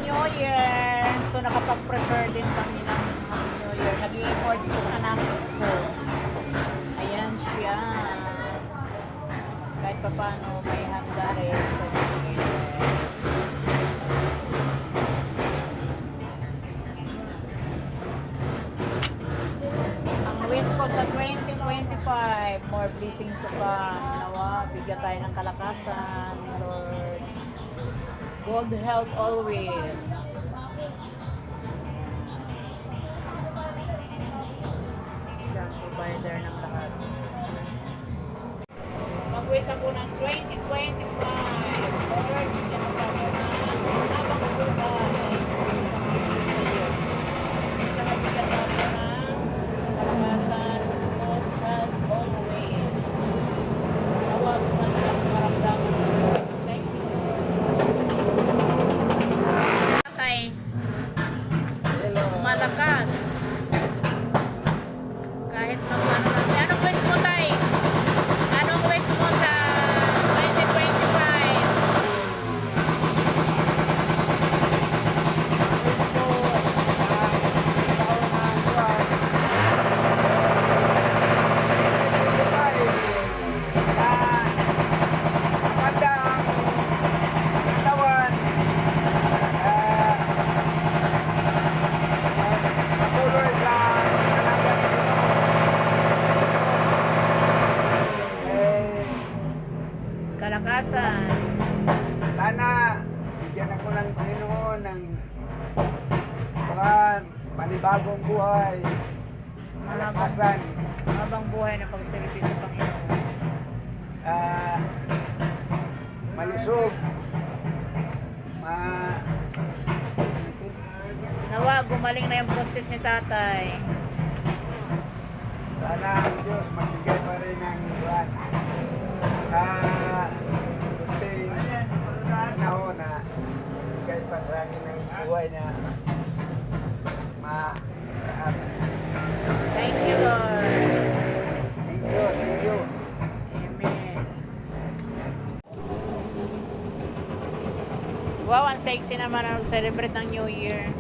New Year. So, nakapag-prepare din kami ng Happy New Year. Nag-i-import ko na namin ko. Ayan siya. Kahit pa paano, may handa rin sa New Year. Ang wish ko sa 2025, more blessing to come. Nawa, bigyan tayo ng kalakasan, Lord. Good health always. Siya ang provider ng lahat. Mag-wish ako ng 2025. Lord, bigyan mo kami ng habang buhay. Tsaka bigyan kami ng kalakasan, good health always. Nawa, bumalik sa karamdaman. Thank you. Malakas. Kahit mag-ano lang siya. Anong wish mo, tay? Anong wish mo sa 2025? Wish ko maganda ang katawan, patuloy sa kalaban Kalakasan. sana bigyan ako ng Panginoon ng panibagong buhay, malakasan, Habang buhay na pagsilbi sa Panginoon. malusog, Nawa, gumaling na yung prostate ni tatay. sana ang Diyos magbigay pa rin ng buwan. Kunting panahon na bigay pa sa akin ng buhay na Thank you, Lord. thank you. Amen. Wow, ang sexy naman ang celebrate ng New Year.